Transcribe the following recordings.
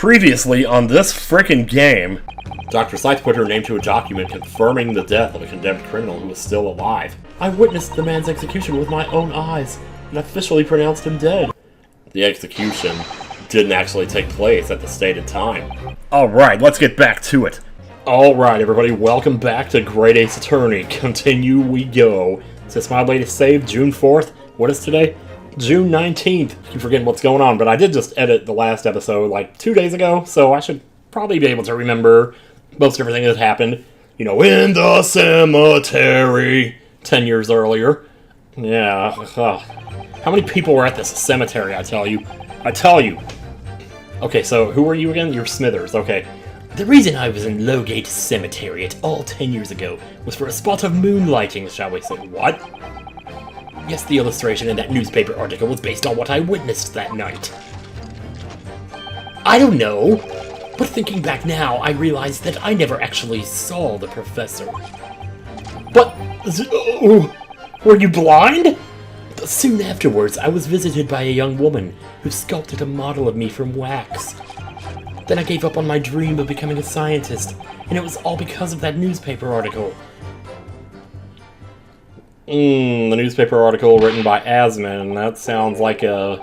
Previously on this frickin' game, Dr. Scythe put her name to a document confirming the death of a condemned criminal who was still alive. I witnessed the man's execution with my own eyes, and officially pronounced him dead. The execution didn't actually take place at the stated time. Alright, let's get back to it. Alright, everybody, welcome back to Great Ace Attorney. Continue we go. Is this my latest save? June 4th? What is today? June 19th. I keep forgetting what's going on, but I did just edit the last episode like 2 days ago, so I should probably be able to remember most everything that happened. You know, in the cemetery 10 years earlier. Yeah. How many people were at this cemetery, I tell you? Okay, so who are you again? You're Smithers, okay. The reason I was in Lowgate Cemetery at all 10 years ago was for a spot of moonlighting, shall we say. What? Yes, the illustration in that newspaper article was based on what I witnessed that night. I don't know, but thinking back now, I realized that I never actually saw the professor. But, were you blind? Soon afterwards, I was visited by a young woman who sculpted a model of me from wax. Then I gave up on my dream of becoming a scientist, and it was all because of that newspaper article. The newspaper article written by Asman, that sounds like a...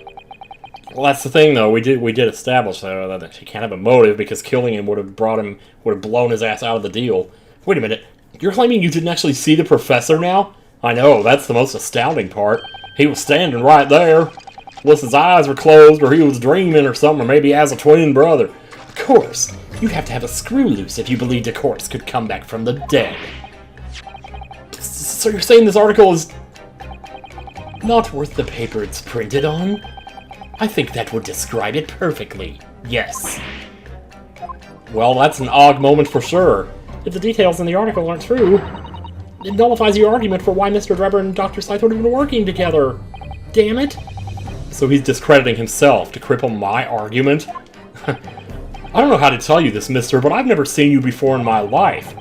Well, that's the thing, though. We did establish, though, that he can't have a motive, because killing him would have blown his ass out of the deal. Wait a minute. You're claiming you didn't actually see the professor now? I know, that's the most astounding part. He was standing right there. Unless his eyes were closed, or he was dreaming or something, or maybe he has a twin brother. Of course, you'd have to have a screw loose if you believed a corpse could come back from the dead. So you're saying this article is not worth the paper it's printed on? I think that would describe it perfectly. Yes. Well, that's an odd moment for sure. If the details in the article aren't true, it nullifies your argument for why Mr. Drebber and Dr. Scythe would have been working together. Damn it. So he's discrediting himself to cripple my argument? I don't know how to tell you this, mister, but I've never seen you before in my life.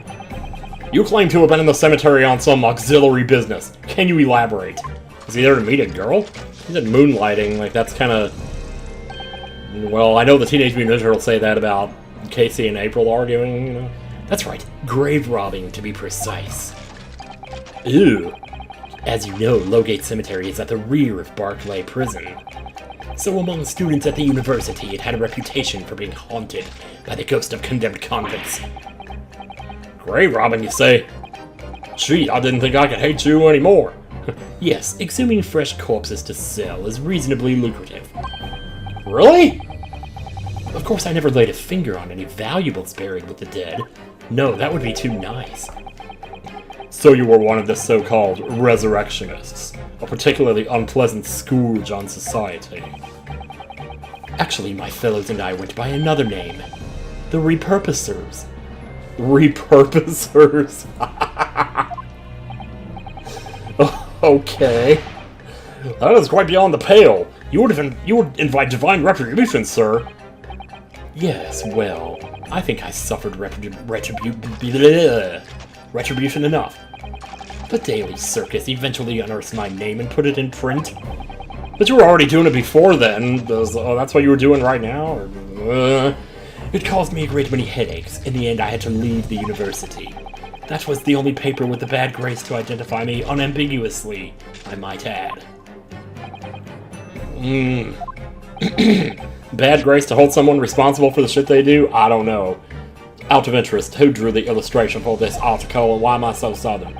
You claim to have been in the cemetery on some auxiliary business. Can you elaborate? Is he there to meet a girl? He said moonlighting, like that's kind of... Well, I know the Teenage Mutant Ninja Turtles say that about Casey and April arguing, you know. That's right, grave robbing to be precise. Ew. As you know, Lowgate Cemetery is at the rear of Barclay Prison. So among students at the university, it had a reputation for being haunted by the ghost of condemned convicts. Grave robbing, you say? Gee, I didn't think I could hate you anymore. Yes, exhuming fresh corpses to sell is reasonably lucrative. Really? Of course, I never laid a finger on any valuables buried with the dead. No, that would be too nice. So you were one of the so-called resurrectionists, a particularly unpleasant scourge on society. Actually, my fellows and I went by another name. The Repurposers. Repurposers? Okay. That is quite beyond the pale. You would invite divine retribution, sir. Yes, well, I think I suffered retribution enough. The Daily Circus eventually unearthed my name and put it in print. But you were already doing it before then. That's what you were doing right now? Or, It caused me a great many headaches. In the end, I had to leave the university. That was the only paper with the bad grace to identify me unambiguously, I might add. Bad grace to hold someone responsible for the shit they do? I don't know. Out of interest, who drew the illustration for this article and why am I so southern?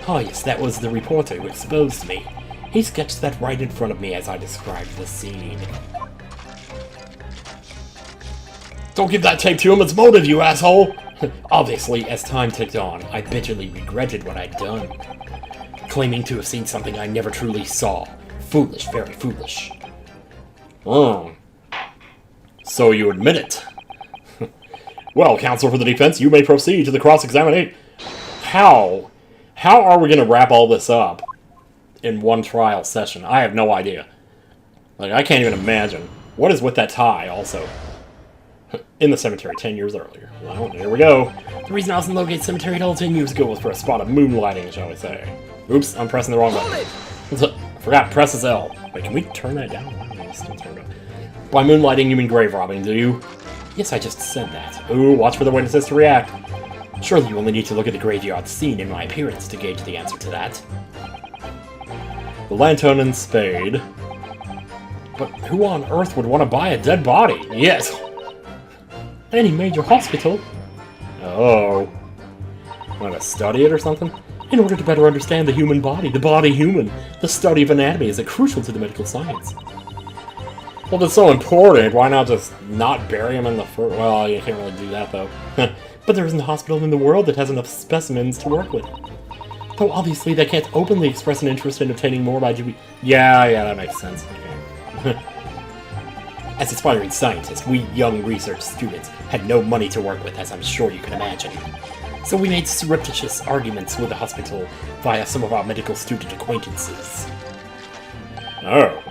Oh yes, that was the reporter who exposed me. He sketched that right in front of me as I described the scene. Don't give that tape to him, it's motive, you asshole! Obviously, as time ticked on, I bitterly regretted what I'd done. Claiming to have seen something I never truly saw. Foolish, very foolish. So you admit it. Well, counsel for the defense, you may proceed to the cross-examination. How are we going to wrap all this up in one trial session? I have no idea. Like, I can't even imagine. What is with that tie, also? In the cemetery 10 years earlier. Well, here we go. The reason I was in Lowgate Cemetery all 10 years ago was for a spot of moonlighting, shall we say. Oops, I'm pressing the wrong button. I forgot, presses L. Wait, can we turn that down? Still turned on. By moonlighting, you mean grave robbing, do you? Yes, I just said that. Ooh, watch for the witnesses to react. Surely you only need to look at the graveyard scene and my appearance to gauge the answer to that. The lantern and spade. But who on earth would want to buy a dead body? Yes! Any major hospital? Oh. Want to study it or something? In order to better understand the human body, the body human, the study of anatomy is crucial to the medical science. Well, if it's so important, why not just not bury him in the first... Well, you can't really do that, though. But there isn't a hospital in the world that has enough specimens to work with. Though obviously they can't openly express an interest in obtaining more by doing... Yeah, that makes sense. Okay. As aspiring scientists, we young research students had no money to work with, as I'm sure you can imagine. So we made surreptitious arguments with the hospital via some of our medical student acquaintances. Oh.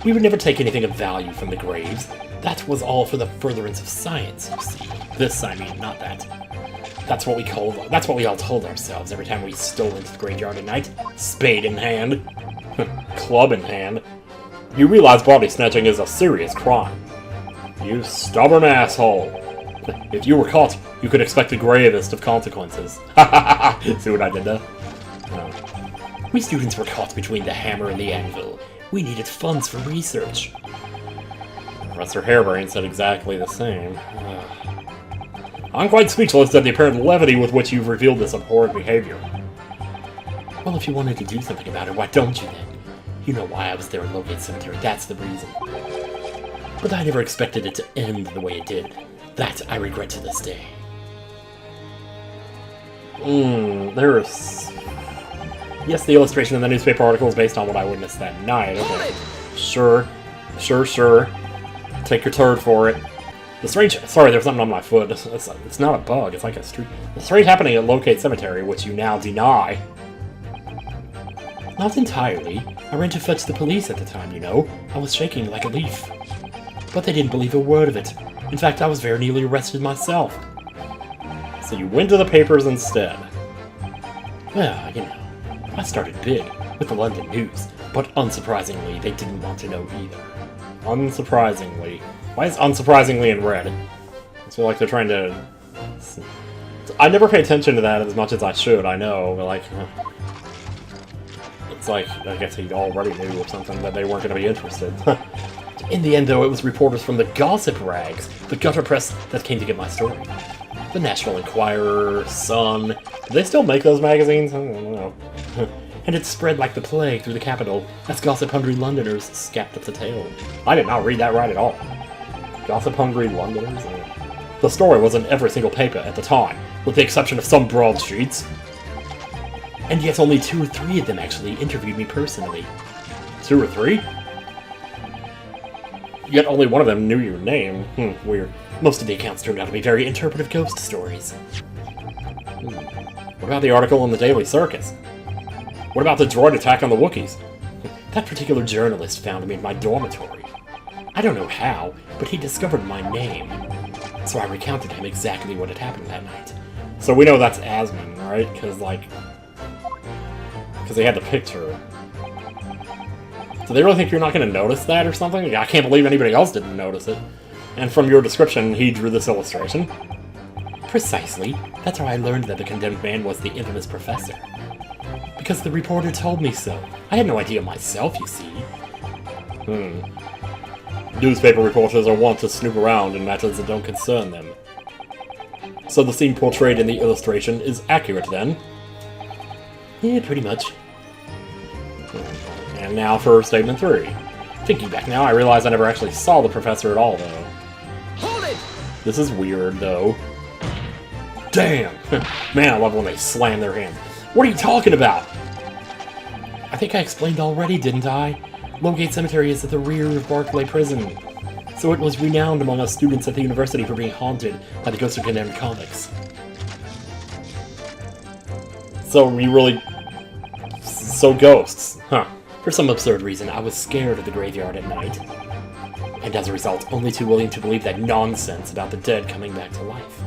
We would never take anything of value from the graves. That was all for the furtherance of science, you see. This, I mean, not that. That's what we all told ourselves every time we stole into the graveyard at night. Spade in hand. Club in hand. You realize body snatching is a serious crime. You stubborn asshole. If you were caught, you could expect the gravest of consequences. See what I did there? Oh. We students were caught between the hammer and the anvil. We needed funds for research. Professor Harebrain said exactly the same. I'm quite speechless at the apparent levity with which you've revealed this abhorrent behavior. Well, if you wanted to do something about it, why don't you then? You know why I was there in Locate Cemetery, that's the reason. But I never expected it to end the way it did. That I regret to this day. There's... Yes, the illustration in the newspaper article is based on what I witnessed that night. Okay. Sure. Take your turd for it. The strange... Sorry, there's something on my foot. It's not a bug, it's like a street... The strange happening at Locate Cemetery, which you now deny. Not entirely. I ran to fetch the police at the time, you know. I was shaking like a leaf. But they didn't believe a word of it. In fact, I was very nearly arrested myself. So you went to the papers instead. Well, you know, I started big with the London News, but unsurprisingly, they didn't want to know either. Unsurprisingly. Why is unsurprisingly in red? I feel like they're trying to... I never pay attention to that as much as I should, I know, but like... It's like, I guess he already knew or something that they weren't going to be interested. In the end, though, it was reporters from the gossip rags, the gutter press, that came to get my story. The National Enquirer, Sun... Do they still make those magazines? I don't know. And it spread like the plague through the capital, as gossip-hungry Londoners scapped up the tale. I did not read that right at all. Gossip-hungry Londoners? The story was in every single paper at the time, with the exception of some broadsheets. And yet only 2 or 3 of them actually interviewed me personally. 2 or 3? Yet only one of them knew your name. Weird. Most of the accounts turned out to be very interpretive ghost stories. What about the article in the Daily Circus? What about the droid attack on the Wookiees? That particular journalist found me in my dormitory. I don't know how, but he discovered my name. So I recounted him exactly what had happened that night. So we know that's Asmon, right? Because they had the picture. Do they really think you're not going to notice that or something? I can't believe anybody else didn't notice it. And from your description, he drew this illustration. Precisely. That's how I learned that the condemned man was the infamous professor. Because the reporter told me so. I had no idea myself, you see. Newspaper reporters are wont to snoop around in matters that don't concern them. So the scene portrayed in the illustration is accurate, then? Yeah, pretty much. And now for statement 3. Thinking back now, I realize I never actually saw the professor at all, though. Hold it! This is weird, though. Damn! Man, I love when they slam their hands. What are you talking about? I think I explained already, didn't I? Lowgate Cemetery is at the rear of Barclay Prison. So it was renowned among us students at the university for being haunted by the ghosts of condemned convicts. So you really... So ghosts, huh? For some absurd reason, I was scared of the graveyard at night. And as a result, only too willing to believe that nonsense about the dead coming back to life.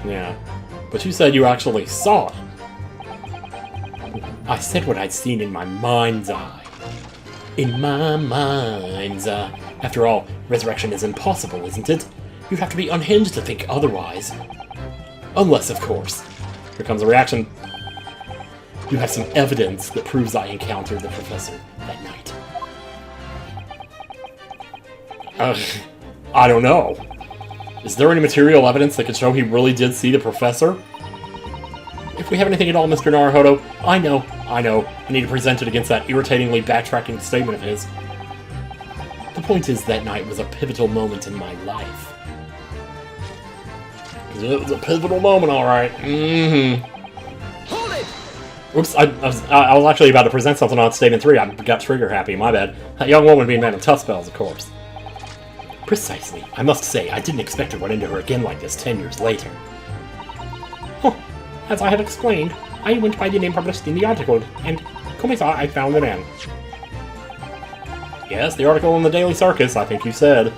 Yeah. But you said you actually saw it. I said what I'd seen in my mind's eye. In my mind's eye. After all, resurrection is impossible, isn't it? You'd have to be unhinged to think otherwise. Unless, of course, here comes a reaction. You have some evidence that proves I encountered the professor that night. I don't know. Is there any material evidence that could show he really did see the professor? If we have anything at all, Mr. Naruhodo, I know. I need to present it against that irritatingly backtracking statement of his. The point is, that night was a pivotal moment in my life. It was a pivotal moment, alright. Hold it! Oops, I was actually about to present something on Statement 3. I got trigger happy, my bad. That young woman being made of tough spells, of course. Precisely. I must say, I didn't expect to run into her again like this 10 years later. Huh. As I have explained, I went by the name published in the article, and, come I saw, I found the man. Yes, the article in the Daily Circus, I think you said.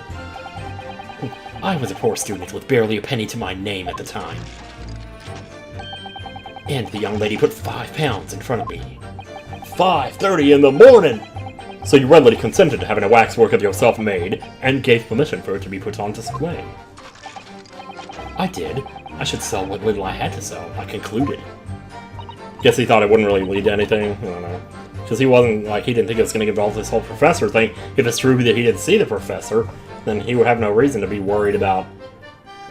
I was a poor student with barely a penny to my name at the time. And the young lady put £5 in front of me. 5:30 in the morning! So you readily consented to having a waxwork of yourself made, and gave permission for it to be put on display. I did. I should sell what little I had to sell, I concluded. Guess he thought it wouldn't really lead to anything, I don't know. Because he wasn't, like, he didn't think it was going to get involved with this whole professor thing. If it's true that he didn't see the professor, then he would have no reason to be worried about,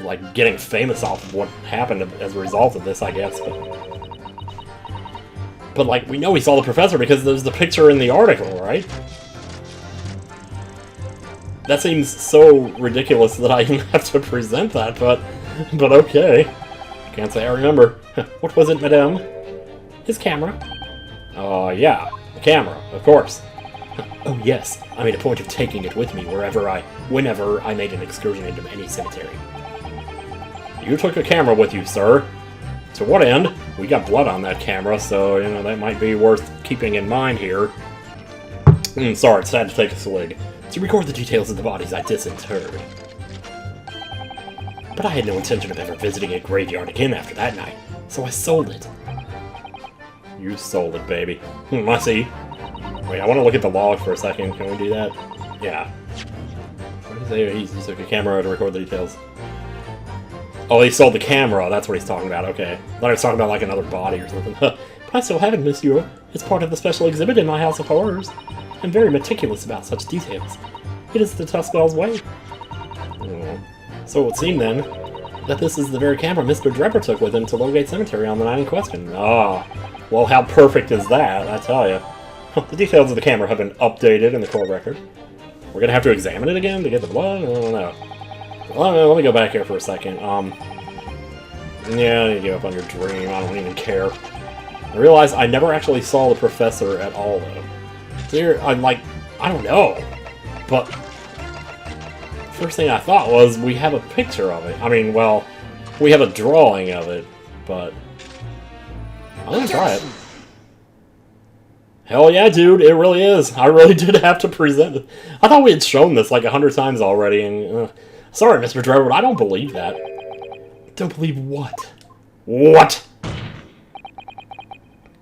like, getting famous off of what happened as a result of this, I guess. But like, we know he saw the professor because there's the picture in the article, right? That seems so ridiculous that I even have to present that, but okay. Can't say I remember. What was it, madame? His camera. Yeah, the camera, of course. Oh yes, I made a point of taking it with me whenever I made an excursion into any cemetery. You took a camera with you, sir. To what end? We got blood on that camera, so, you know, that might be worth keeping in mind here. Sorry, it's sad to take a swig. To record the details of the bodies I disinterred. But I had no intention of ever visiting a graveyard again after that night, so I sold it. You sold it, baby. I see. Wait, I want to look at the log for a second. Can we do that? Yeah. What did he say? He took a camera to record the details. Oh, he sold the camera. That's what he's talking about. Okay. I thought he was talking about, like, another body or something. But I still have it, monsieur. It's part of the special exhibit in my House of Horrors. I'm very meticulous about such details. It is the Tuskbell's way. Oh. So it would seem, then, that this is the very camera Mr. Drebber took with him to Lowgate Cemetery on the night in question. Ah. Well, how perfect is that, I tell you. The details of the camera have been updated in the court record. We're gonna have to examine it again to get the blood? I don't know. Well, let me go back here for a second. Yeah, you give up on your dream. I don't even care. I realize I never actually saw the professor at all, though. So here, I'm like, I don't know. But first thing I thought was, we have a picture of it. I mean, well, we have a drawing of it, but I'm gonna try it. Hell yeah, dude, it really is. I really did have to present it. I thought we had shown this like 100 times already, and sorry, Mr. Drebber, but I don't believe that. Don't believe what? What?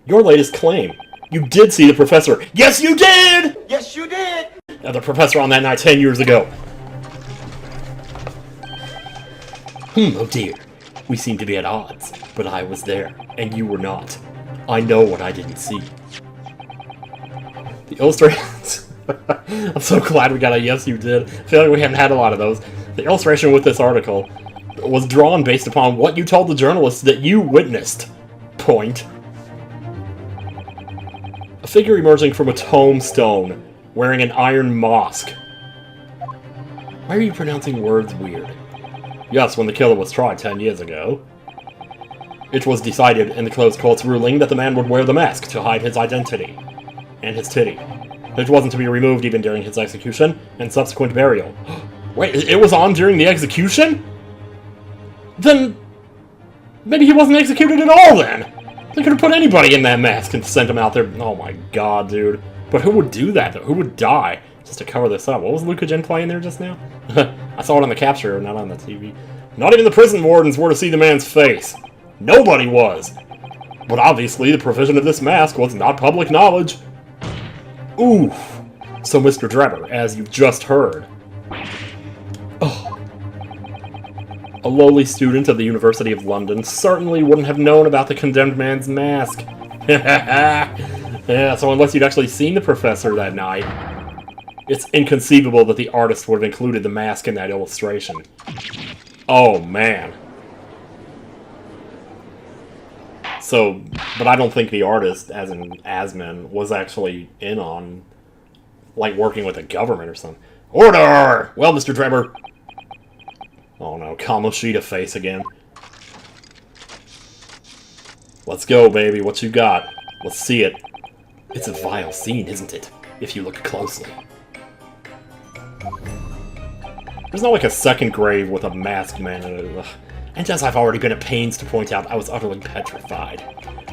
Your latest claim. You did see the professor. Yes, you did! Yes, you did! The professor on that night 10 years ago. Oh dear. We seem to be at odds, but I was there, and you were not. I know what I didn't see. The illustrations... I'm so glad we got a yes you did. I feel like we haven't had a lot of those. The illustration with this article was drawn based upon what you told the journalists that you witnessed. Point. A figure emerging from a tombstone, wearing an iron mask. Why are you pronouncing words weird? Yes, when the killer was tried 10 years ago. It was decided in the closed court's ruling that the man would wear the mask to hide his identity. And his titty. It wasn't to be removed even during his execution and subsequent burial. Wait, it was on during the execution? Then maybe he wasn't executed at all then! They could have put anybody in that mask and sent him out there. Oh my god, dude. But who would do that, though? Who would die just to cover this up? What was Luca Jen playing there just now? I saw it on the capture, not on the TV. Not even the prison wardens were to see the man's face. Nobody was. But obviously, the provision of this mask was not public knowledge. Oof. So, Mr. Drebber, as you've just heard, A lowly student of the University of London certainly wouldn't have known about the condemned man's mask. Yeah, so unless you'd actually seen the professor that night, it's inconceivable that the artist would have included the mask in that illustration. Oh, man. So, but I don't think the artist, as in Asmin, was actually in on, like, working with the government or something. Order! Well, Mr. Drebber. Oh no, Kamoshida face again. Let's go, baby. What you got? Let's see it. It's a vile scene, isn't it? If you look closely. There's not like a second grave with a masked man in it. Ugh. And as I've already been at pains to point out, I was utterly petrified.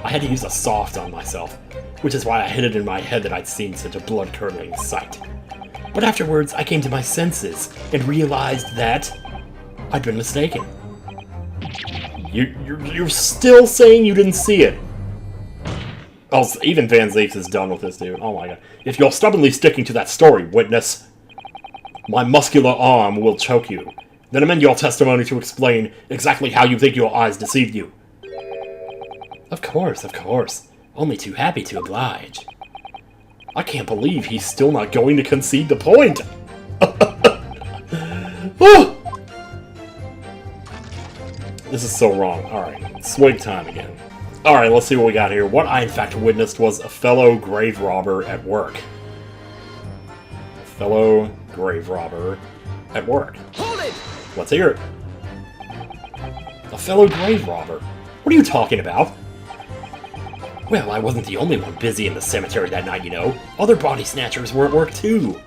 I had to use a soft on myself, which is why I hid it in my head that I'd seen such a blood-curdling sight. But afterwards, I came to my senses and realized that I'd been mistaken. You're still saying you didn't see it? Oh, even Van Zieks is done with this dude. Oh my god. If you're stubbornly sticking to that story, witness, my muscular arm will choke you. Then amend your testimony to explain exactly how you think your eyes deceived you. Of course, of course. Only too happy to oblige. I can't believe he's still not going to concede the point! Oh! This is so wrong. Alright, swig time again. Alright, let's see what we got here. What I in fact witnessed was a fellow grave robber at work. Fellow grave robber at work. Hold it! Let's hear it. A fellow grave robber? What are you talking about? Well, I wasn't the only one busy in the cemetery that night, you know. Other body snatchers were at work too.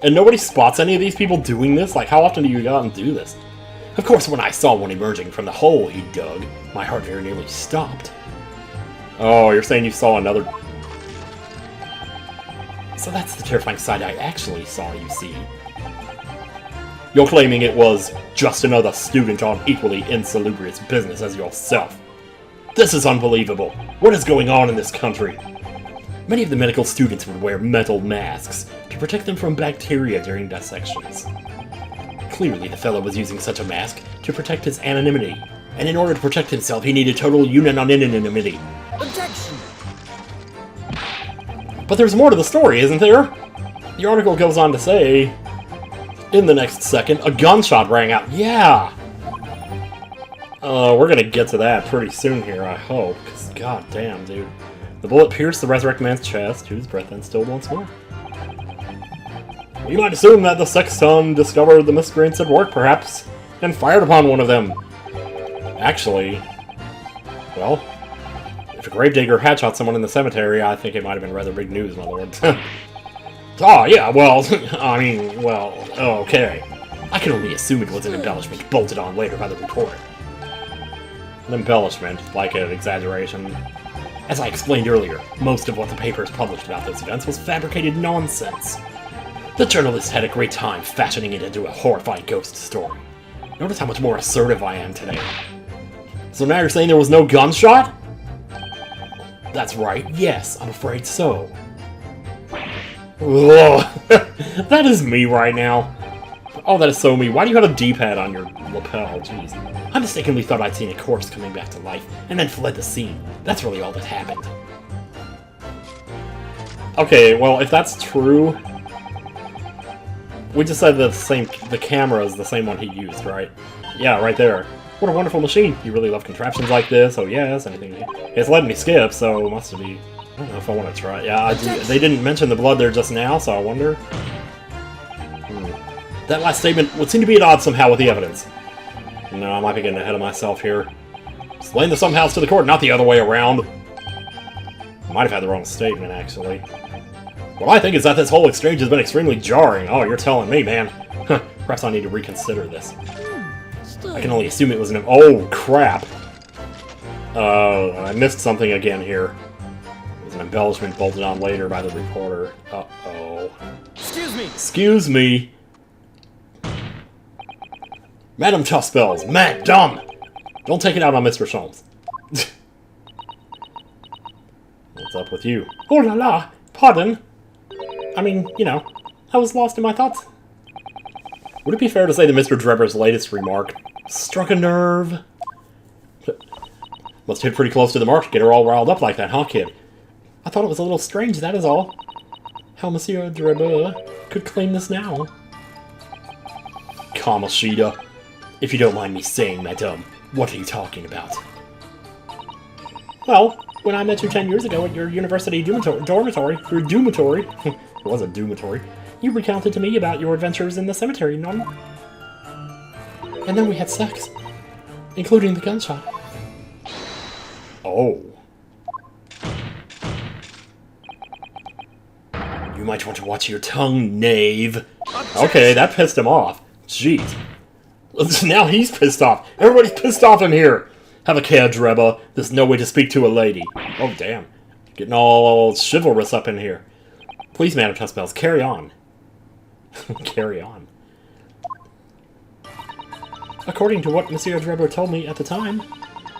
And nobody spots any of these people doing this? Like, how often do you go out and do this? Of course, when I saw one emerging from the hole he dug, my heart very nearly stopped. Oh, you're saying you saw another... So that's the terrifying sight I actually saw, you see. You're claiming it was just another student on equally insalubrious business as yourself. This is unbelievable. What is going on in this country? Many of the medical students would wear metal masks to protect them from bacteria during dissections. Clearly, the fellow was using such a mask to protect his anonymity, and in order to protect himself, he needed total unanonymity. Objection! But there's more to the story, isn't there? The article goes on to say, in the next second, a gunshot rang out. Yeah! We're gonna get to that pretty soon here, I hope, because goddamn, dude. The bullet pierced the resurrected man's chest, whose breath then stilled once more. You might assume that the sexton discovered the miscreants at work, perhaps, and fired upon one of them. Actually, well, if a gravedigger headshot someone in the cemetery, I think it might have been rather big news, in other words. Oh, yeah, well, I mean, well, okay. I can only assume it was an embellishment bolted on later by the reporter. An embellishment, like an exaggeration. As I explained earlier, most of what the papers published about those events was fabricated nonsense. The journalist had a great time fashioning it into a horrifying ghost story. Notice how much more assertive I am today. So now you're saying there was no gunshot? That's right, yes, I'm afraid so. Ugh. That is me right now. Oh, that is so me. Why do you have a D-pad on your lapel? Jeez. I mistakenly thought I'd seen a corpse coming back to life, and then fled the scene. That's really all that happened. Okay, well, if that's true... We just said the camera is the same one he used, right? Yeah, right there. What a wonderful machine. You really love contraptions like this. Oh, yes, anything. It's letting me skip, so it must be... I don't know if I want to try it. Yeah, they didn't mention the blood there just now, so I wonder... That last statement would seem to be at odds somehow with the evidence. No, I might be getting ahead of myself here. Explain the somehows to the court, not the other way around. I might have had the wrong statement, actually. What I think is that this whole exchange has been extremely jarring. Oh, you're telling me, man. Perhaps I need to reconsider this. I can only assume it was an... Oh, crap. I missed something again here. It was an embellishment bolted on later by the reporter. Uh-oh. Excuse me! Excuse me! Madam Tough Spells, Madam! Don't take it out on Mr. Sholmes. What's up with you? Oh la la! Pardon? I mean, you know, I was lost in my thoughts. Would it be fair to say that Mr. Drebber's latest remark Struck a nerve. Must hit pretty close to the mark to get her all riled up like that, huh, kid? I thought it was a little strange, that is all. How Monsieur Drebeur could claim this now. Kamoshida. If you don't mind me saying, madame, what are you talking about? Well, when I met you 10 years ago at your university dormitory, it was a dormitory, you recounted to me about your adventures in the cemetery, non? And then we had sex, including the gunshot. Oh. You might want to watch your tongue, knave. Okay, that pissed him off. Jeez. Now he's pissed off. Everybody's pissed off in here. Have a care, Dreba. There's no way to speak to a lady. Oh, damn. Getting all chivalrous up in here. Please, Madam Tussbells, carry on. Carry on. According to what Monsieur Drebber told me at the time,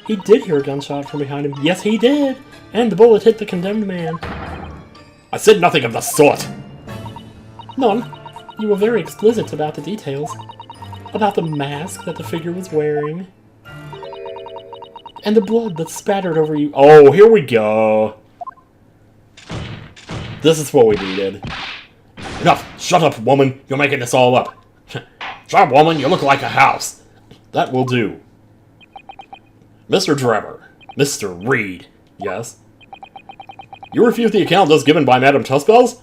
he did hear a gunshot from behind him. Yes, he did! And the bullet hit the condemned man. I said nothing of the sort! None. You were very explicit about the details. About the mask that the figure was wearing. And the blood that spattered over you. Oh, here we go! This is what we needed. Enough! Shut up, woman! You're making this all up! Shut up, woman! You look like a house! That will do. Mr. Drebber. Mr. Reed. Yes? You refute the account thus given by Madame Tussbells?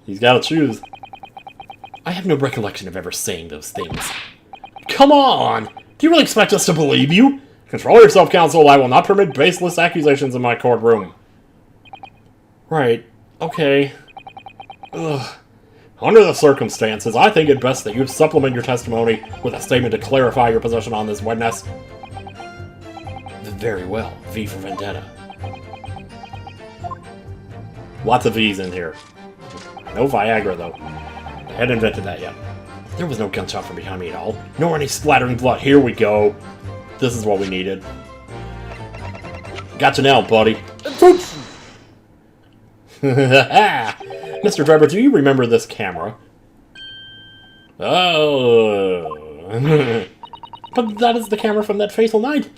He's gotta choose. I have no recollection of ever saying those things. Come on! Do you really expect us to believe you? Control yourself, counsel. I will not permit baseless accusations in my courtroom. Right. Okay. Ugh. Under the circumstances, I think it best that you supplement your testimony with a statement to clarify your position on this witness. Very well. V for Vendetta. Lots of V's in here. No Viagra, though. I hadn't invented that yet. There was no gunshot from behind me at all, nor any splattering blood. Here we go. This is what we needed. Gotcha now, buddy. Mr. Drebber, do you remember this camera? Oh. But that is the camera from that fateful night.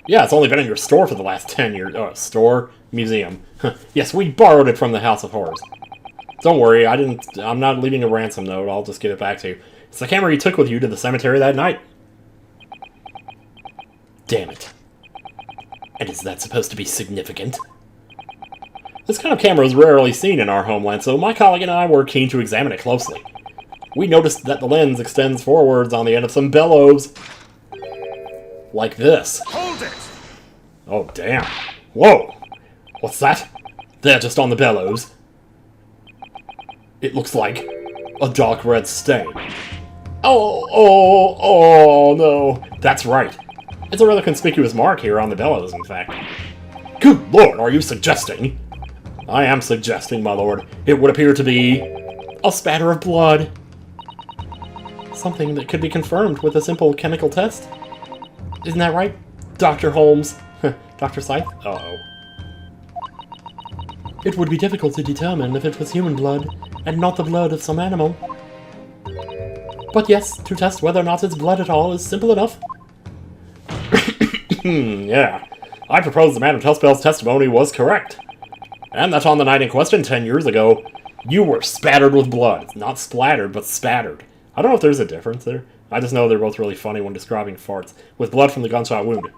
Yeah, it's only been in your store for the last 10 years. Oh, store? Museum. Yes, we borrowed it from the House of Horrors. Don't worry, I'm not leaving a ransom note. I'll just get it back to you. It's the camera you took with you to the cemetery that night. Damn it. And is that supposed to be significant? This kind of camera is rarely seen in our homeland, so my colleague and I were keen to examine it closely. We noticed that the lens extends forwards on the end of some bellows. Like this. Hold it! Oh, damn. Whoa! What's that? There, just on the bellows. It looks like a dark red stain. Oh, no. That's right. It's a rather conspicuous mark here on the bellows, in fact. Good lord, are you suggesting? I am suggesting, my lord. It would appear to be a spatter of blood. Something that could be confirmed with a simple chemical test. Isn't that right, Dr. Holmes? Dr. Scythe? Uh-oh. It would be difficult to determine if it was human blood, and not the blood of some animal. But yes, to test whether or not it's blood at all is simple enough. Yeah. I propose that Madame Tussbells' testimony was correct. And that on the night in question 10 years ago, you were spattered with blood. Not splattered, but spattered. I don't know if there's a difference there. I just know they're both really funny when describing farts, with blood from the gunshot wound.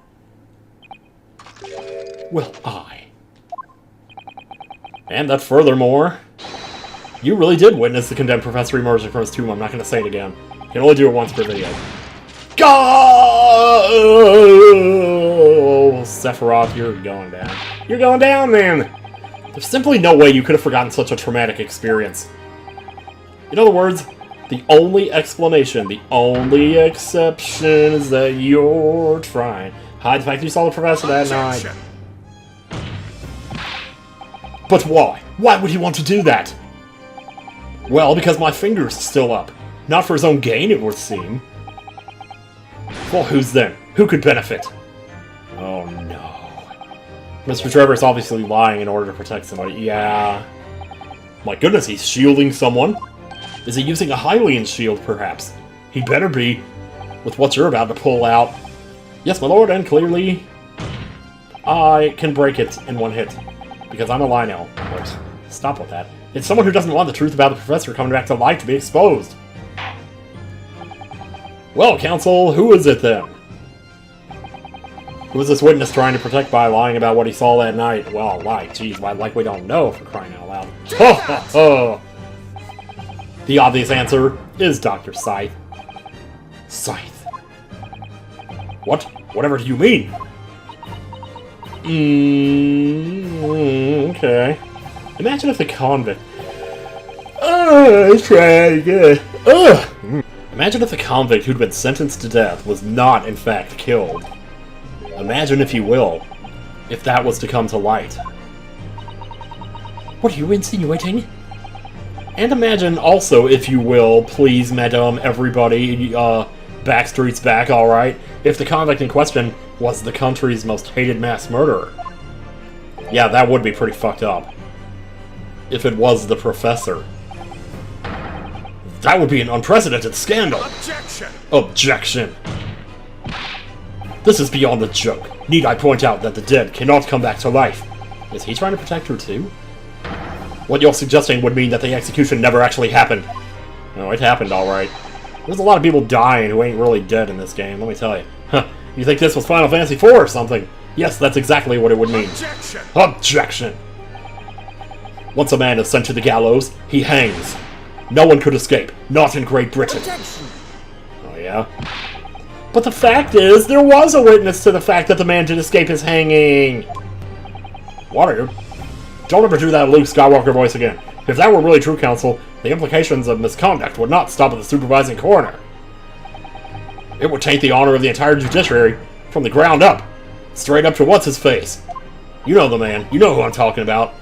Well, And that furthermore, you really did witness the condemned professor emerging from his tomb. I'm not going to say it again. You can only do it once per video. Go! Sephiroth, you're going down. You're going down, man! There's simply no way you could have forgotten such a traumatic experience. In other words, the only explanation, the only exception is that you're trying. Hide the fact you saw the professor that night. But why? Why would he want to do that? Well, because my finger's still up. Not for his own gain, it would seem. Well, who's then? Who could benefit? Oh no. Mr. Trevor's obviously lying in order to protect somebody. Yeah. My goodness, he's shielding someone. Is he using a Hylian shield, perhaps? He better be, with what you're about to pull out. Yes, my lord, and clearly I can break it in one hit, because I'm a Lionel. Wait, stop with that. It's someone who doesn't want the truth about the professor coming back to life to be exposed. Well, Council, who is it then? Who is this witness trying to protect by lying about what he saw that night? Well, lie, geez, like we don't know, for crying out loud. Ho ho ho! The obvious answer is Dr. Scythe. Scythe. What? Whatever do you mean? Okay. Imagine if the convict... try again. Imagine if the convict who'd been sentenced to death was not, in fact, killed. Imagine, if you will, if that was to come to light. What are you insinuating? And imagine also, if you will, please, madame, everybody, Backstreet's back, alright, if the convict in question was the country's most hated mass murderer. Yeah, that would be pretty fucked up. If it was the professor. That would be an unprecedented scandal! Objection! Objection! This is beyond a joke. Need I point out that the dead cannot come back to life? Is he trying to protect her too? What you're suggesting would mean that the execution never actually happened. No, it happened alright. There's a lot of people dying who ain't really dead in this game, let me tell you. Huh, you think this was Final Fantasy IV or something? Yes, that's exactly what it would mean. Objection! Objection! Once a man is sent to the gallows, he hangs. No one could escape, not in Great Britain. Objection! Oh yeah? But the fact is, there was a witness to the fact that the man did escape his hanging. What are you? Don't ever do that Luke Skywalker voice again. If that were really true, Council, the implications of misconduct would not stop at the supervising coroner. It would taint the honor of the entire judiciary from the ground up. Straight up to what's-his-face. You know the man. You know who I'm talking about.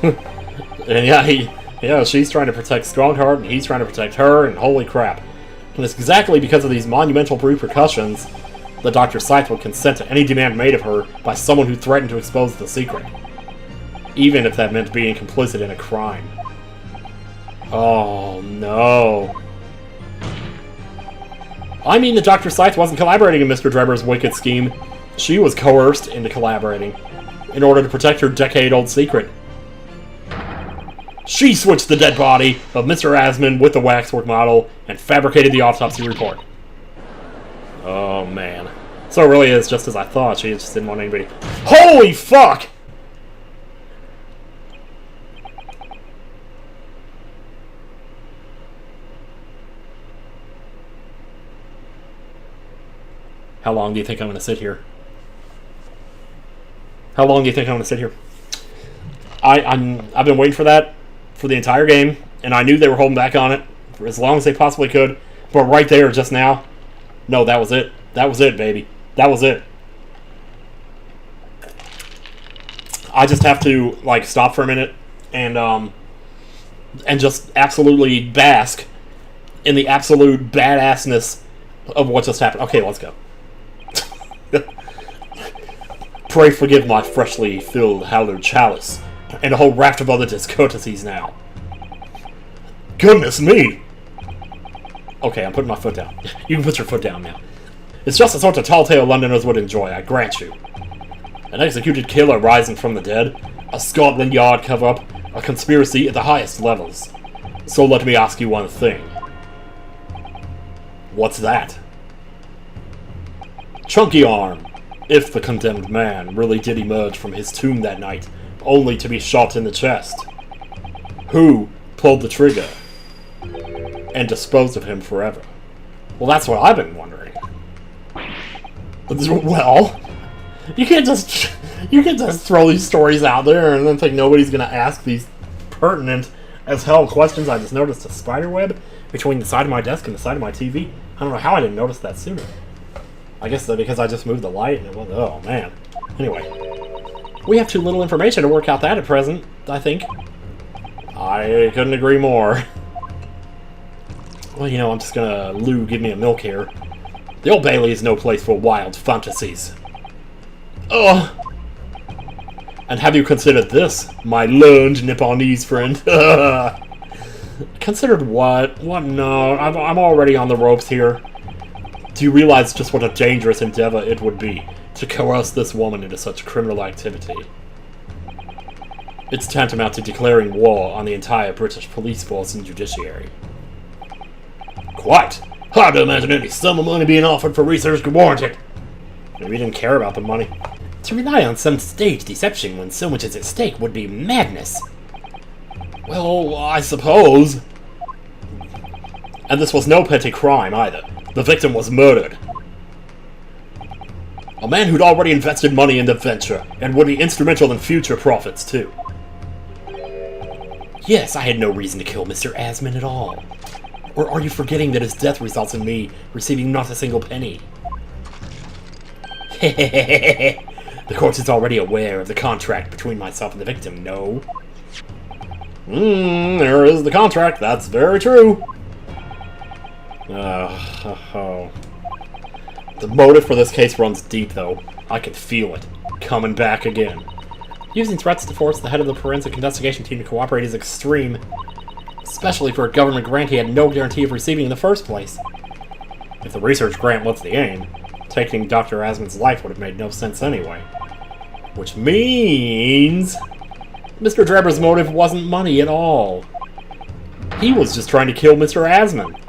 And yeah, she's trying to protect Strongheart, and he's trying to protect her, and holy crap. And it's exactly because of these monumental repercussions that Dr. Scythe would consent to any demand made of her by someone who threatened to expose the secret. Even if that meant being complicit in a crime. Oh, no. I mean that Dr. Scythe wasn't collaborating in Mr. Drebber's wicked scheme. She was coerced into collaborating in order to protect her decade-old secret. She switched the dead body of Mr. Asman with the waxwork model and fabricated the autopsy report. Oh, man. So it really is just as I thought. She just didn't want anybody... Holy fuck! How long do you think I'm going to sit here? How long do you think I'm going to sit here? I've been waiting for that for the entire game, and I knew they were holding back on it for as long as they possibly could. But right there, just now, no, that was it. That was it, baby. That was it. I just have to like stop for a minute and just absolutely bask in the absolute badassness of what just happened. Okay, let's go. Pray forgive my freshly filled hallowed chalice, and a whole raft of other discourtesies now. Goodness me! Okay, I'm putting my foot down. You can put your foot down now. It's just the sort of tall tale Londoners would enjoy, I grant you. An executed killer rising from the dead, a Scotland Yard cover-up, a conspiracy at the highest levels. So let me ask you one thing. What's that? Chunky Arm. If the condemned man really did emerge from his tomb that night, only to be shot in the chest. Who pulled the trigger and disposed of him forever? Well, that's what I've been wondering. Well, you can't just throw these stories out there and then think nobody's gonna ask these pertinent as hell questions. I just noticed a spider web between the side of my desk and the side of my TV. I don't know how I didn't notice that sooner. I guess because I just moved the light and it was... Oh, man. Anyway. We have too little information to work out that at present, I think. I couldn't agree more. Well, you know, I'm just gonna... Lou, give me a milk here. The Old Bailey is no place for wild fantasies. Ugh! And have you considered this, my learned Nipponese friend? Considered what? What? No, I'm already on the ropes here. Do you realize just what a dangerous endeavor it would be to coerce this woman into such criminal activity? It's tantamount to declaring war on the entire British police force and judiciary. Quite. Hard to imagine any sum of money being offered for research could warrant it. Maybe he didn't care about the money. To rely on some stage deception when so much is at stake would be madness. Well, I suppose. And this was no petty crime, either. The victim was murdered. A man who'd already invested money in the venture, and would be instrumental in future profits, too. Yes, I had no reason to kill Mr. Asman at all. Or are you forgetting that his death results in me receiving not a single penny? The court is already aware of the contract between myself and the victim, no? There is the contract, that's very true. The motive for this case runs deep, though. I can feel it. Coming back again. Using threats to force the head of the forensic investigation team to cooperate is extreme. Especially for a government grant he had no guarantee of receiving in the first place. If the research grant was the aim, taking Dr. Asman's life would have made no sense anyway. Which means... Mr. Drebber's motive wasn't money at all. He was just trying to kill Mr. Asman.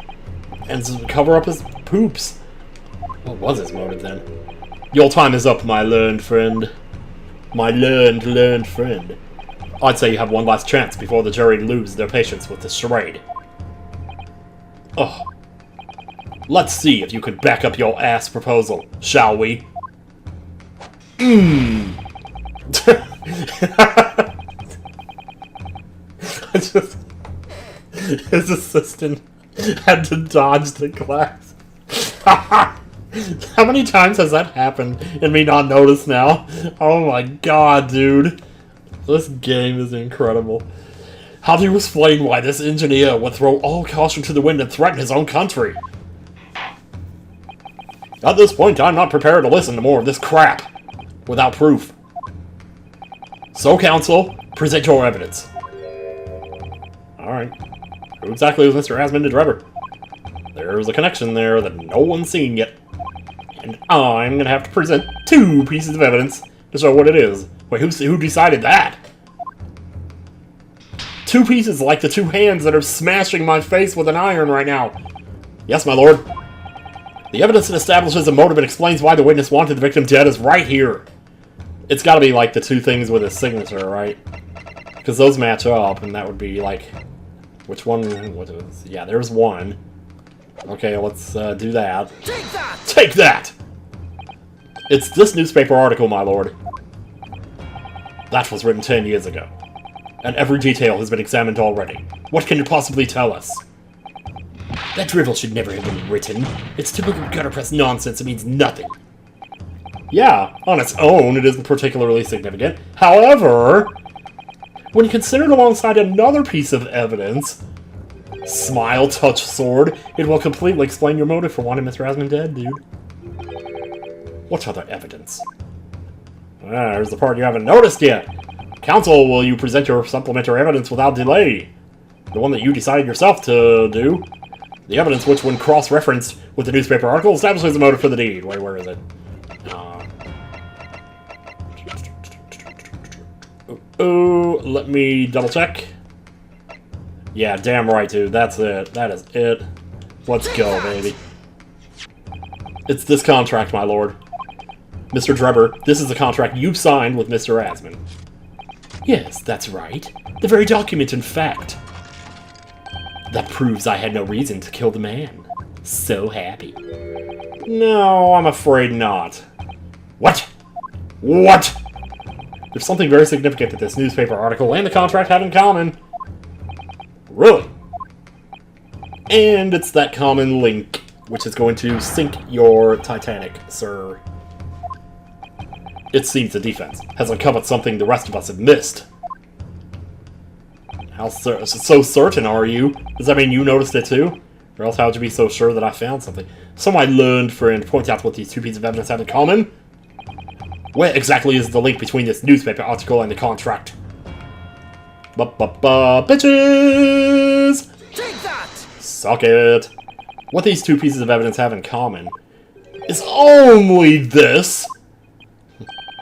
And cover up his poops. What was his motive, then? Your time is up, my learned friend. My learned friend. I'd say you have one last chance before the jury lose their patience with this charade. Ugh. Let's see if you can back up your ass proposal, shall we? His assistant had to dodge the glass. How many times has that happened and me not notice now? Oh my god, dude. This game is incredible. How do you explain why this engineer would throw all caution to the wind and threaten his own country? At this point, I'm not prepared to listen to more of this crap. Without proof. So, counsel, present your evidence. Alright. Who exactly was Mr. Asman to Drebber? There's a connection there that no one's seen yet. And I'm gonna have to present 2 pieces of evidence to show what it is. Wait, who decided that? 2 pieces like the 2 hands that are smashing my face with an iron right now. Yes, my lord. The evidence that establishes a motive and explains why the witness wanted the victim dead is right here. It's gotta be like the 2 things with his signature, right? Because those match up, and that would be like... Which one? What is? Yeah, there's one. Okay, let's do that. Take that! Take that! It's this newspaper article, my lord. That was written 10 years ago. And every detail has been examined already. What can it possibly tell us? That drivel should never have been written. It's typical gutter press nonsense. It means nothing. Yeah, on its own, it isn't particularly significant. However, when considered alongside another piece of evidence, Smile Touch Sword, it will completely explain your motive for wanting Mr. Asman dead, dude. What other evidence? There's the part you haven't noticed yet. Counsel, will you present your supplementary evidence without delay? The one that you decided yourself to do. The evidence which, when cross-referenced with the newspaper article, establishes the motive for the deed. Wait, where is it? Let me double-check. Yeah, damn right, dude. That's it. That is it. Let's go, baby. It's this contract, my lord. Mr. Drebber, this is the contract you've signed with Mr. Asman. Yes, that's right. The very document, in fact. That proves I had no reason to kill the man. So happy. No, I'm afraid not. What? What? There's something very significant that this newspaper article and the contract have in common. Really? And it's that common link, which is going to sink your Titanic, sir. It seems the defense has uncovered something the rest of us have missed. How so certain are you? Does that mean you noticed it too? Or else how would you be so sure that I found something? So my learned friend, point out what these 2 pieces of evidence have in common. Where exactly is the link between this newspaper article and the contract? Bitches! Suck it. What these two pieces of evidence have in common is only this.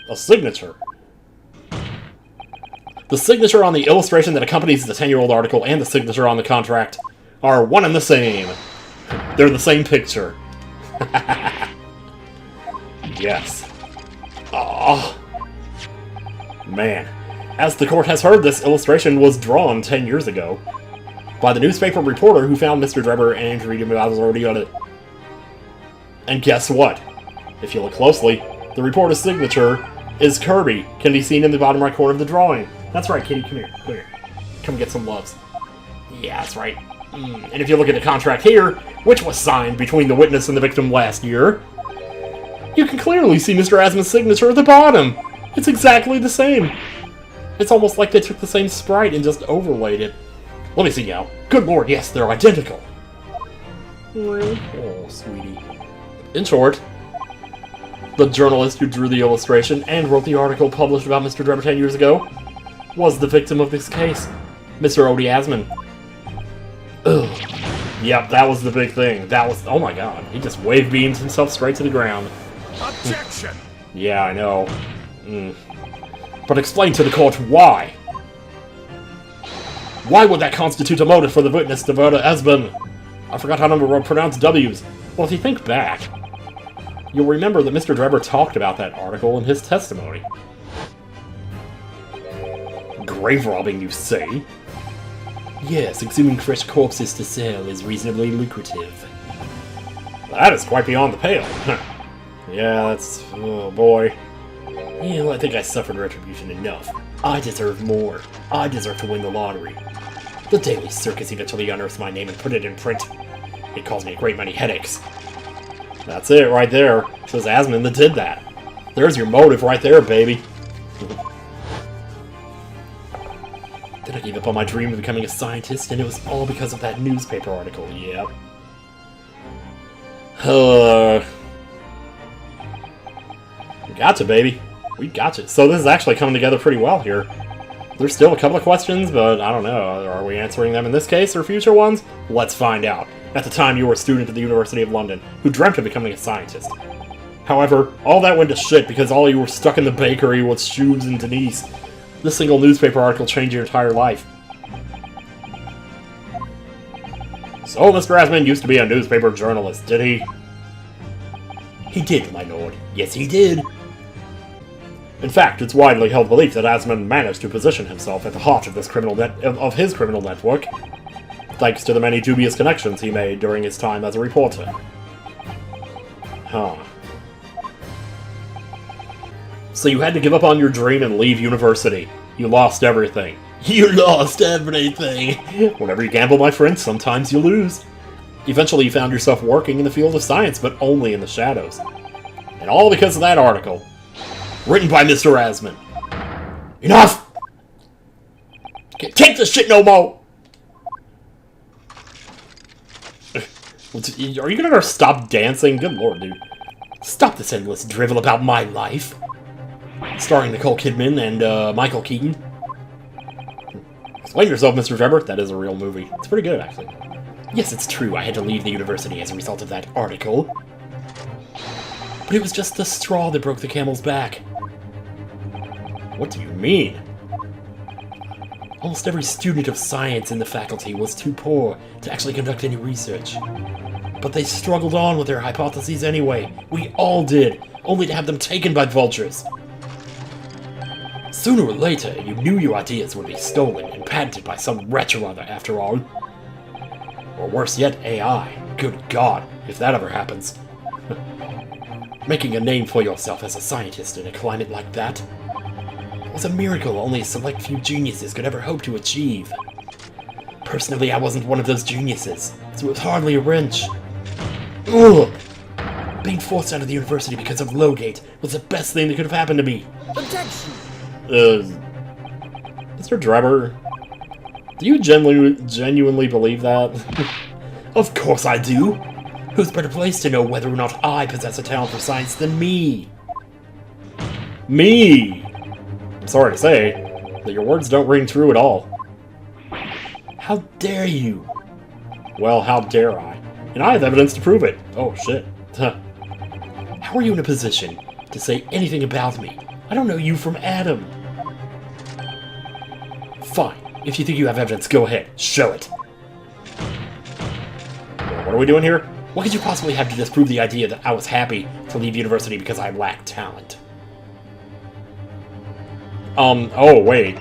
A signature. The signature on the illustration that accompanies the 10-year-old article and the signature on the contract are one and the same. They're the same picture. Yes. Oh. Man. As the court has heard, this illustration was drawn 10 years ago by the newspaper reporter who found Mr. Drebber and was already on it. And guess what? If you look closely, the reporter's signature is Kirby. Can be seen in the bottom right corner of the drawing. That's right, Kitty. Come here. Come here. Come get some loves. Yeah, that's right. And if you look at the contract here, which was signed between the witness and the victim last year, you can clearly see Mr. Asman's signature at the bottom. It's exactly the same. It's almost like they took the same sprite and just overlaid it. Let me see now. Good lord, yes, they're identical. Oh, sweetie. In short, the journalist who drew the illustration and wrote the article published about Mr. Drebber 10 years ago was the victim of this case, Mr. Odie Asman. Ugh. Yep, that was the big thing. That was... Oh my god. He just wave beamed himself straight to the ground. Objection! Yeah, I know. But explain to the court why. Why would that constitute a motive for the witness to murder Asman? I forgot how to pronounce W's. Well, if you think back, you'll remember that Mr. Drebber talked about that article in his testimony. Grave robbing, you say? Yes, exhuming fresh corpses to sell is reasonably lucrative. That is quite beyond the pale. Yeah, that's... oh boy. Yeah, well, I think I suffered retribution enough. I deserve more. I deserve to win the lottery. The Daily Circus eventually unearthed my name and put it in print. It caused me a great many headaches. That's it, right there. It was Asman that did that. There's your motive right there, baby. Then I gave up on my dream of becoming a scientist, and it was all because of that newspaper article, yep. We gotcha, baby. We gotcha. So this is actually coming together pretty well here. There's still a couple of questions, but I don't know. Are we answering them in this case or future ones? Let's find out. At the time, you were a student at the University of London who dreamt of becoming a scientist. However, all that went to shit because all you were stuck in the bakery with Shoes and Denise. This single newspaper article changed your entire life. So Mr. Asman used to be a newspaper journalist, did he? He did, my lord. Yes, he did. In fact, it's widely held belief that Asman managed to position himself at the heart of this his criminal network, thanks to the many dubious connections he made during his time as a reporter. Huh. So you had to give up on your dream and leave university. You lost everything. You lost everything! Whenever you gamble, my friend, sometimes you lose. Eventually you found yourself working in the field of science, but only in the shadows. And all because of that article. Written by Mr. Asman. Enough! Can't take this shit no more! Are you gonna stop dancing? Good lord, dude. Stop this endless drivel about my life. Starring Nicole Kidman and Michael Keaton. Explain yourself, Mr. Drebber. That is a real movie. It's pretty good, actually. Yes, it's true. I had to leave the university as a result of that article. But it was just the straw that broke the camel's back. What do you mean? Almost every student of science in the faculty was too poor to actually conduct any research. But they struggled on with their hypotheses anyway. We all did, only to have them taken by vultures. Sooner or later, you knew your ideas would be stolen and patented by some wretch or other, after all. Or worse yet, AI. Good God, if that ever happens. Making a name for yourself as a scientist in a climate like that was a miracle only a select few geniuses could ever hope to achieve. Personally, I wasn't one of those geniuses, so it was hardly a wrench. Ugh! Being forced out of the university because of Lowgate was the best thing that could have happened to me. Objection! Mr. Drebber, do you genuinely believe that? Of course I do! Who's better placed to know whether or not I possess a talent for science than me? Me! I'm sorry to say, that your words don't ring true at all. How dare you? Well, how dare I? And I have evidence to prove it. Oh, shit. How are you in a position to say anything about me? I don't know you from Adam. Fine. If you think you have evidence, go ahead. Show it. What are we doing here? What could you possibly have to disprove the idea that I was happy to leave university because I lacked talent? Oh, wait.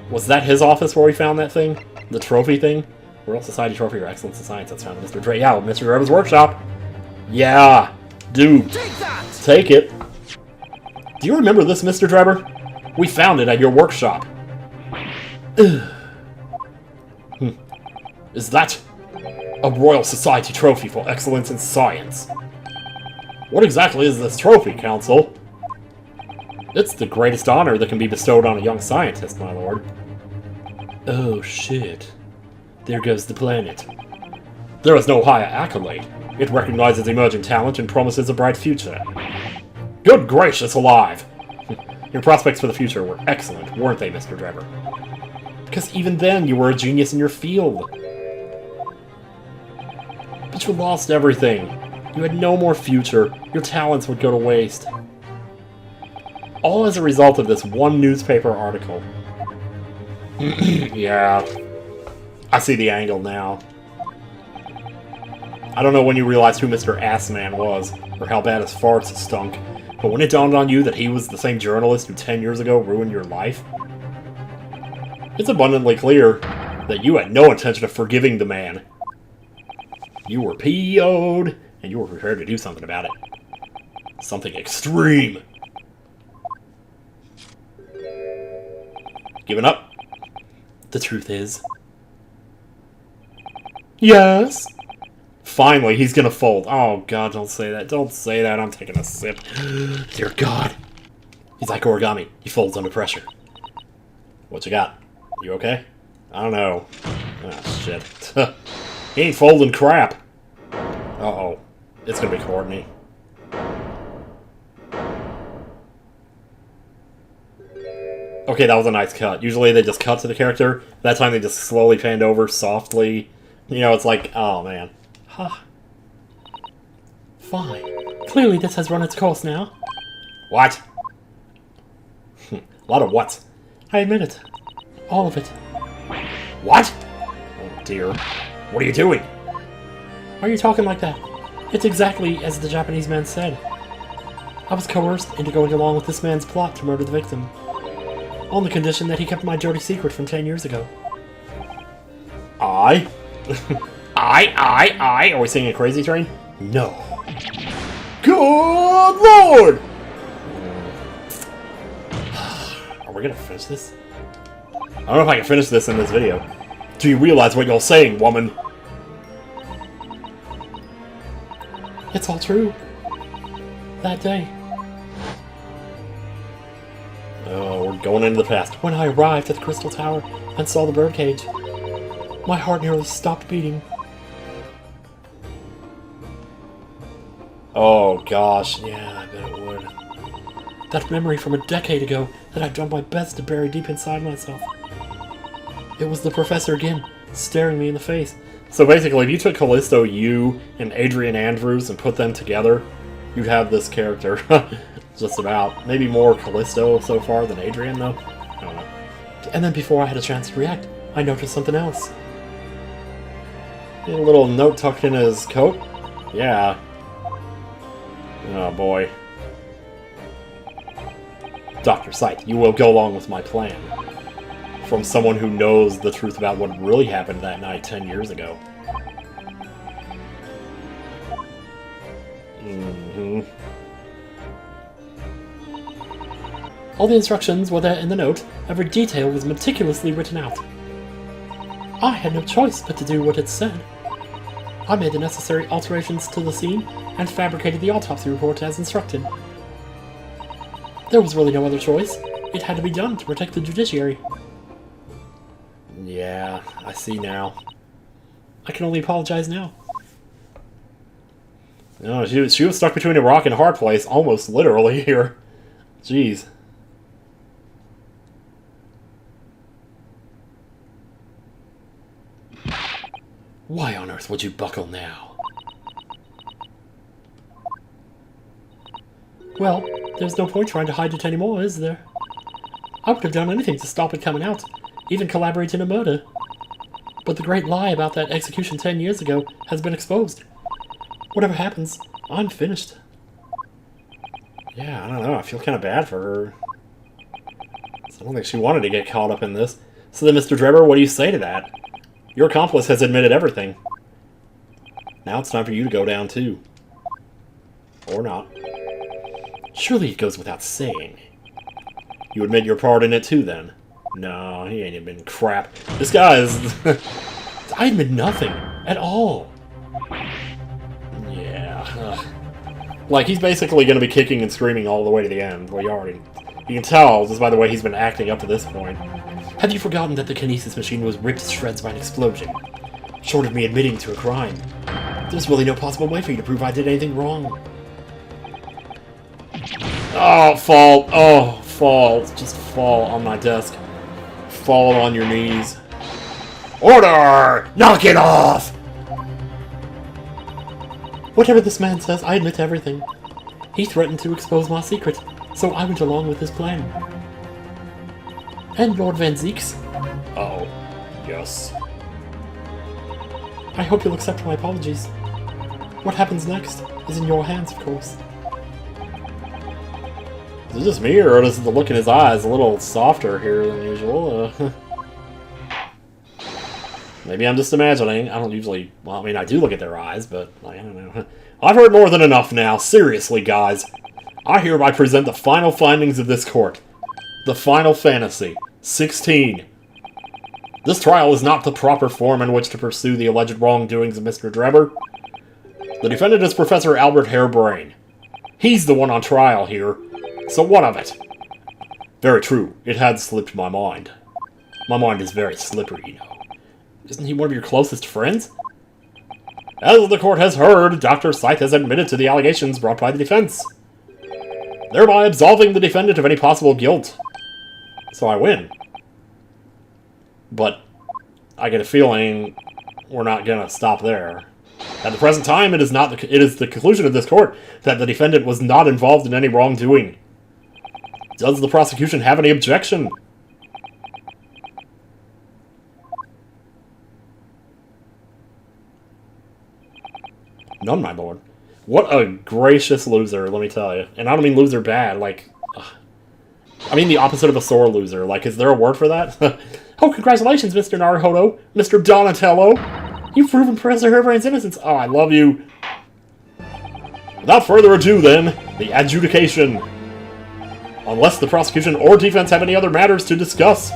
Was that his office where we found that thing? The trophy thing? Royal Society Trophy or Excellence in Science that's found in Mr. Dre. Yeah, Mr. Drever's workshop. Yeah, dude. Take that! Take it. Do you remember this, Mr. Drever? We found it at your workshop. Is that a Royal Society Trophy for Excellence in Science? What exactly is this trophy, Council? It's the greatest honor that can be bestowed on a young scientist, my lord. Oh, shit. There goes the planet. There is no higher accolade. It recognizes emerging talent and promises a bright future. Good gracious alive! Your prospects for the future were excellent, weren't they, Mr. Drever? Because even then, you were a genius in your field. But you lost everything. You had no more future. Your talents would go to waste. All as a result of this one newspaper article. Yeah. I see the angle now. I don't know when you realized who Mr. Assman was, or how bad his farts stunk, but when it dawned on you that he was the same journalist who 10 years ago ruined your life, it's abundantly clear that you had no intention of forgiving the man. You were PO'd, and you were prepared to do something about it. Something extreme. Giving up? The truth is... Yes? Finally, he's gonna fold. Oh, God, don't say that. Don't say that. I'm taking a sip. Dear God. He's like origami. He folds under pressure. What you got? You okay? I don't know. Ah, shit. He ain't folding crap. Uh-oh. It's gonna be Courtney. Okay, that was a nice cut. Usually they just cut to the character. That time they just slowly panned over softly. You know, it's like, oh, man. Huh. Fine. Clearly this has run its course now. What? A lot of whats. I admit it. All of it. What? Oh, dear. What are you doing? Why are you talking like that? It's exactly as the Japanese man said. I was coerced into going along with this man's plot to murder the victim. On the condition that he kept my dirty secret from 10 years ago. I? I? Are we singing a Crazy Train? No. Good Lord! Are we gonna finish this? I don't know if I can finish this in this video. Do you realize what you're saying, woman? It's all true. That day. Oh, we're going into the past. When I arrived at the Crystal Tower and saw the birdcage, my heart nearly stopped beating. Oh gosh, yeah, I bet it would. That memory from a decade ago that I've done my best to bury deep inside myself. It was the professor again, staring me in the face. So basically, if you took Callisto, you, and Adrian Andrews and put them together, you'd have this character. Just about. Maybe more Callisto so far than Adrian, though. I don't know. And then before I had a chance to react, I noticed something else. A little note tucked in his coat? Yeah. Oh boy. Dr. Sight, you will go along with my plan. From someone who knows the truth about what really happened that night 10 years ago. All the instructions were there in the note. Every detail was meticulously written out. I had no choice but to do what it said. I made the necessary alterations to the scene and fabricated the autopsy report as instructed. There was really no other choice. It had to be done to protect the judiciary. Yeah, I see now. I can only apologize now. No, she was stuck between a rock and a hard place, almost literally here. Jeez. Why on earth would you buckle now? Well, there's no point trying to hide it anymore, is there? I would have done anything to stop it coming out, even collaborate in a murder. But the great lie about that execution 10 years ago has been exposed. Whatever happens, I'm finished. Yeah, I don't know. I feel kind of bad for her. I don't think she wanted to get caught up in this. So then, Mr. Drebber, what do you say to that? Your accomplice has admitted everything. Now it's time for you to go down, too. Or not. Surely it goes without saying. You admit your part in it, too, then? No, he ain't admitting crap. This guy is... I admit nothing. At all. Yeah. Ugh. Like, he's basically going to be kicking and screaming all the way to the end. Well, you can tell, just by the way he's been acting up to this point. Have you forgotten that the kinesis machine was ripped to shreds by an explosion? Short of me admitting to a crime, there's really no possible way for you to prove I did anything wrong. Oh, fall. Oh, fall. Just fall on my desk. Fall on your knees. Order! Knock it off! Whatever this man says, I admit to everything. He threatened to expose my secret, so I went along with his plan. And Lord Van Zieks? Uh-oh. Yes. I hope you'll accept my apologies. What happens next is in your hands, of course. Is it just me, or is the look in his eyes a little softer here than usual? Maybe I'm just imagining. I don't usually... Well, I mean, I do look at their eyes, but I don't know. I've heard more than enough now. Seriously, guys. I hereby present the final findings of this court. The Final Fantasy 16. This trial is not the proper form in which to pursue the alleged wrongdoings of Mr. Drebber. The defendant is Professor Albert Harebrain. He's the one on trial here. So what of it? Very true. It had slipped my mind. My mind is very slippery, you know. Isn't he one of your closest friends? As the court has heard, Dr. Scythe has admitted to the allegations brought by the defense, thereby absolving the defendant of any possible guilt. So I win. But I get a feeling we're not gonna stop there. At the present time, it is the conclusion of this court that the defendant was not involved in any wrongdoing. Does the prosecution have any objection? None, my lord. What a gracious loser, let me tell you. And I don't mean loser bad, like... I mean the opposite of a sore loser. Like, is there a word for that? Oh, congratulations, Mr. Naruhodo! Mr. Donatello! You've proven Professor Harebrain's innocence! Oh, I love you! Without further ado, then, the adjudication. Unless the prosecution or defense have any other matters to discuss.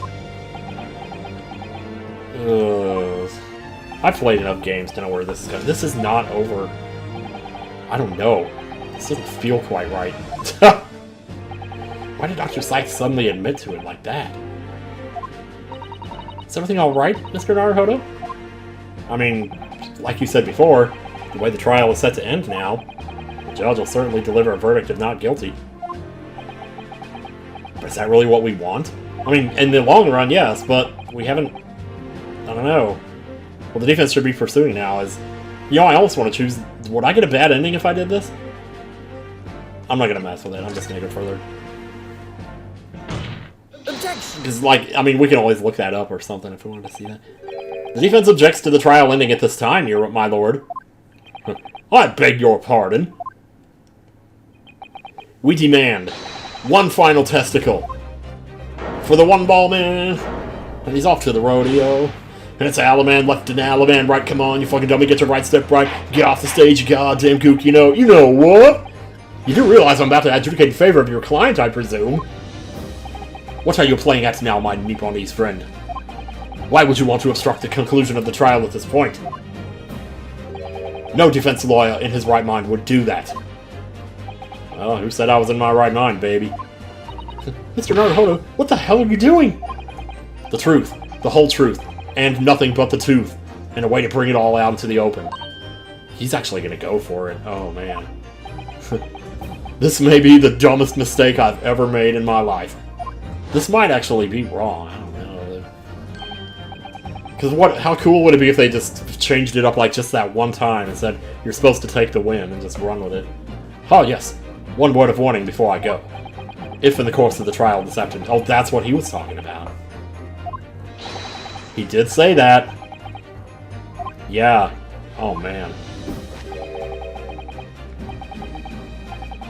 I've played enough games to know where this is going. This is not over. I don't know. This doesn't feel quite right. Why did Dr. Scythe suddenly admit to it like that? Is everything alright, Mr. Naruhodo? I mean, like you said before, the way the trial is set to end now, the judge will certainly deliver a verdict of not guilty. But is that really what we want? I mean, in the long run, yes, but we haven't... I don't know. What the defense should be pursuing now is... You know, I almost want to choose... Would I get a bad ending if I did this? I'm not going to mess with it. I'm just going to go further. Objection! Because, like, I mean, we can always look that up or something if we wanted to see that. The defense objects to the trial ending at this time, my lord. I beg your pardon. We demand one final testicle. For the one-ball man. And he's off to the rodeo. And it's Alaman left and Alaman right. Come on, you fucking dummy. Get your right step right. Get off the stage, you goddamn kook. You know what? You do realize I'm about to adjudicate in favor of your client, I presume. What are you playing at now, my Nipponese friend? Why would you want to obstruct the conclusion of the trial at this point? No defense lawyer in his right mind would do that. Well, who said I was in my right mind, baby? Mr. Naruhodo, what the hell are you doing? The truth. The whole truth. And nothing but the truth. And a way to bring it all out into the open. He's actually gonna go for it. Oh, man. This may be the dumbest mistake I've ever made in my life. This might actually be wrong. I don't know. Because how cool would it be if they just changed it up like just that one time and said, you're supposed to take the win and just run with it. Oh, yes. One word of warning before I go. If in the course of the trial this afternoon... Oh, that's what he was talking about. He did say that. Yeah. Oh, man.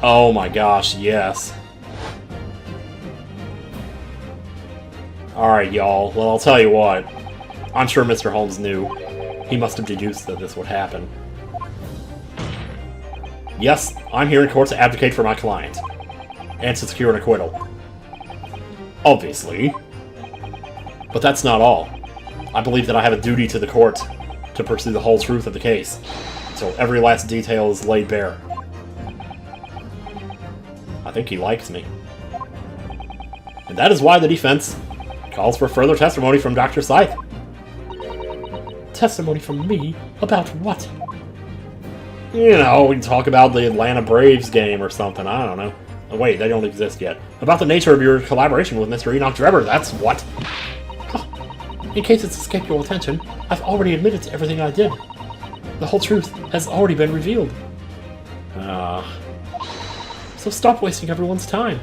Oh my gosh, yes. Alright, y'all. Well, I'll tell you what. I'm sure Mr. Holmes knew. He must have deduced that this would happen. Yes, I'm here in court to advocate for my client. And to secure an acquittal. Obviously. But that's not all. I believe that I have a duty to the court to pursue the whole truth of the case, until every last detail is laid bare. I think he likes me. And that is why the defense calls for further testimony from Dr. Scythe. Testimony from me? About what? You know, we can talk about the Atlanta Braves game or something, I don't know. Oh, wait, they don't exist yet. About the nature of your collaboration with Mr. Enoch Drebber, that's what. In case it's escaped your attention, I've already admitted to everything I did. The whole truth has already been revealed. So stop wasting everyone's time.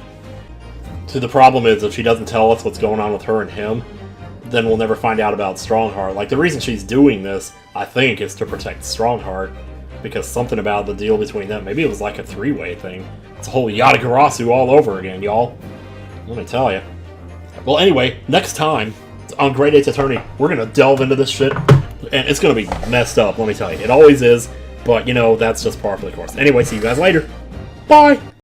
See, the problem is, if she doesn't tell us what's going on with her and him, then we'll never find out about Strongheart. Like, the reason she's doing this, I think, is to protect Strongheart. Because something about the deal between them, maybe it was like a three-way thing. It's a whole Yatagarasu all over again, y'all. Let me tell you. Well, anyway, next time, on Great Eight's Attorney, we're gonna delve into this shit, and it's gonna be messed up, let me tell you. It always is, but, you know, that's just par for the course. Anyway, see you guys later. Bye!